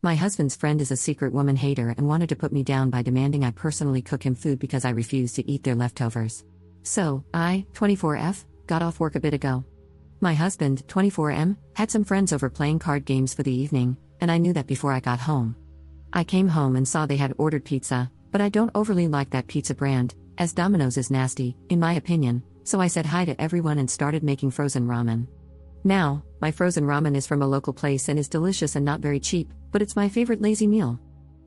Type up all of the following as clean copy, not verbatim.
My husband's friend is a secret woman hater and wanted to put me down by demanding I personally cook him food because I refused to eat their leftovers. So, I, 24F, got off work a bit ago. My husband, 24M, had some friends over playing card games for the evening, and I knew that before I got home. I came home and saw they had ordered pizza, but I don't overly like that pizza brand, as Domino's is nasty, in my opinion, so I said hi to everyone and started making frozen ramen. Now, my frozen ramen is from a local place and is delicious and not very cheap, but it's my favorite lazy meal.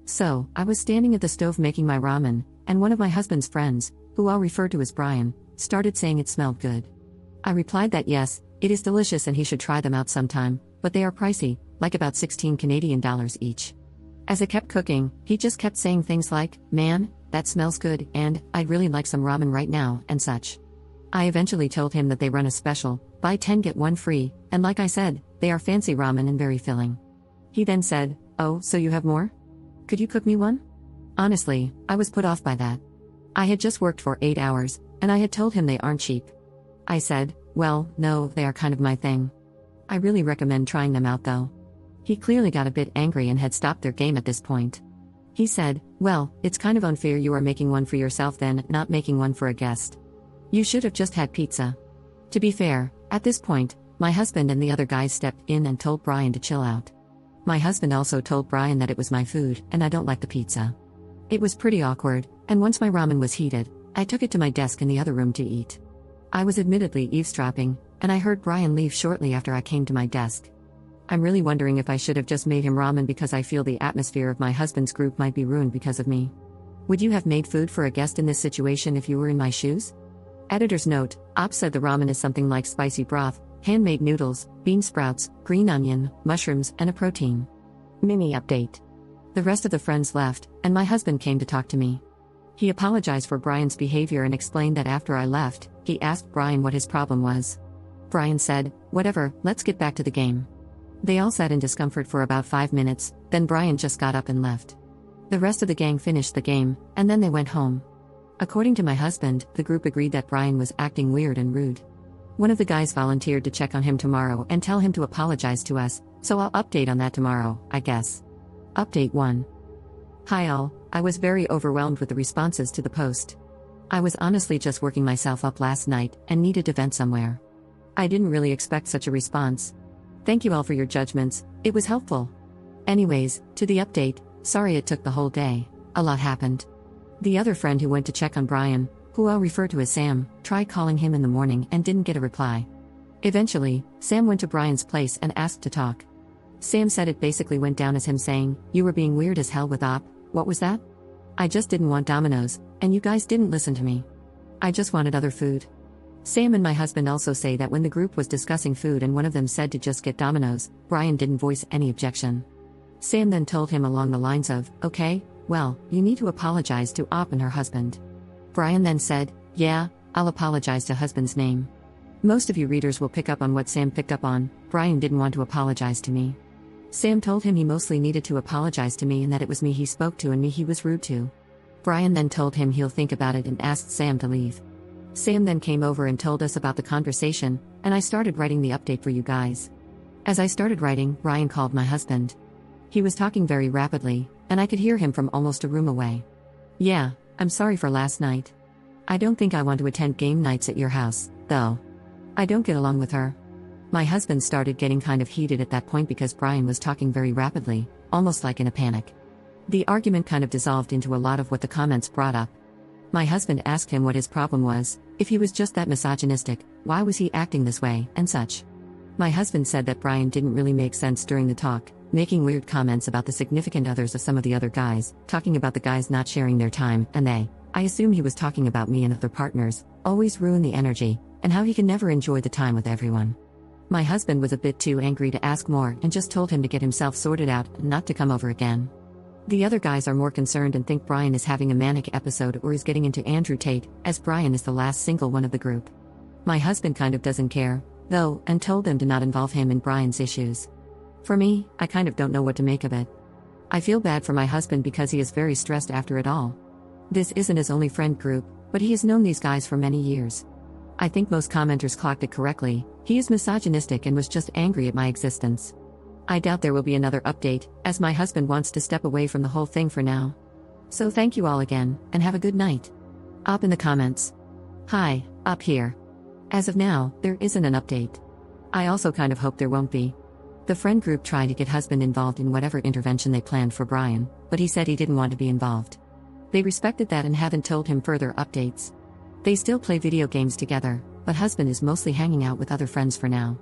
So, I was standing at the stove making my ramen, and one of my husband's friends, who I'll refer to as Brian, started saying it smelled good. I replied that yes, it is delicious and he should try them out sometime, but they are pricey, like about 16 Canadian dollars each. As it kept cooking, he just kept saying things like, "Man, that smells good," and "I'd really like some ramen right now," and such. I eventually told him that they run a special, buy 10 get 1 free, and like I said, they are fancy ramen and very filling. He then said, "Oh, so you have more? Could you cook me one?" Honestly, I was put off by that. I had just worked for 8 hours, and I had told him they aren't cheap. I said, "Well, no, they are kind of my thing. I really recommend trying them out though." He clearly got a bit angry and had stopped their game at this point. He said, "Well, it's kind of unfair you are making one for yourself then, not making one for a guest. You should have just had pizza." To be fair, at this point, my husband and the other guys stepped in and told Brian to chill out. My husband also told Brian that it was my food and I don't like the pizza. It was pretty awkward, and once my ramen was heated, I took it to my desk in the other room to eat. I was admittedly eavesdropping, and I heard Brian leave shortly after I came to my desk. I'm really wondering if I should have just made him ramen because I feel the atmosphere of my husband's group might be ruined because of me. Would you have made food for a guest in this situation if you were in my shoes? Editor's note: Op said the ramen is something like spicy broth, handmade noodles, bean sprouts, green onion, mushrooms, and a protein. Mini update. The rest of the friends left, and my husband came to talk to me. He apologized for Brian's behavior and explained that after I left, he asked Brian what his problem was. Brian said, "Whatever, let's get back to the game." They all sat in discomfort for about 5 minutes, then Brian just got up and left. The rest of the gang finished the game, and then they went home. According to my husband, the group agreed that Brian was acting weird and rude. One of the guys volunteered to check on him tomorrow and tell him to apologize to us, so I'll update on that tomorrow, I guess. Update 1. Hi all, I was very overwhelmed with the responses to the post. I was honestly just working myself up last night and needed to vent somewhere. I didn't really expect such a response. Thank you all for your judgments, it was helpful. Anyways, to the update, sorry it took the whole day, a lot happened. The other friend who went to check on Brian, who I'll refer to as Sam, tried calling him in the morning and didn't get a reply. Eventually, Sam went to Brian's place and asked to talk. Sam said it basically went down as him saying, "You were being weird as hell with Op, what was that? I just didn't want Domino's, and you guys didn't listen to me. I just wanted other food." Sam and my husband also say that when the group was discussing food and one of them said to just get Domino's, Brian didn't voice any objection. Sam then told him along the lines of, "Okay, well, you need to apologize to Op and her husband." Brian then said, "Yeah, I'll apologize to husband's name." Most of you readers will pick up on what Sam picked up on. Brian didn't want to apologize to me. Sam told him he mostly needed to apologize to me and that it was me he spoke to and me he was rude to. Brian then told him he'll think about it and asked Sam to leave. Sam then came over and told us about the conversation, and I started writing the update for you guys. As I started writing, Brian called my husband. He was talking very rapidly, and I could hear him from almost a room away. "Yeah, I'm sorry for last night. I don't think I want to attend game nights at your house, though. I don't get along with her." My husband started getting kind of heated at that point because Brian was talking very rapidly, almost like in a panic. The argument kind of dissolved into a lot of what the comments brought up. My husband asked him what his problem was, if he was just that misogynistic, why was he acting this way, and such. My husband said that Brian didn't really make sense during the talk, making weird comments about the significant others of some of the other guys, talking about the guys not sharing their time, and they, I assume he was talking about me and other partners, always ruin the energy, and how he can never enjoy the time with everyone. My husband was a bit too angry to ask more and just told him to get himself sorted out and not to come over again. The other guys are more concerned and think Brian is having a manic episode or is getting into Andrew Tate, as Brian is the last single one of the group. My husband kind of doesn't care, though, and told them to not involve him in Brian's issues. For me, I kind of don't know what to make of it. I feel bad for my husband because he is very stressed after it all. This isn't his only friend group, but he has known these guys for many years. I think most commenters clocked it correctly, he is misogynistic and was just angry at my existence. I doubt there will be another update, as my husband wants to step away from the whole thing for now. So thank you all again, and have a good night. Op in the comments. Hi, Op here. As of now, there isn't an update. I also kind of hope there won't be. The friend group tried to get husband involved in whatever intervention they planned for Brian, but he said he didn't want to be involved. They respected that and haven't told him further updates. They still play video games together, but husband is mostly hanging out with other friends for now.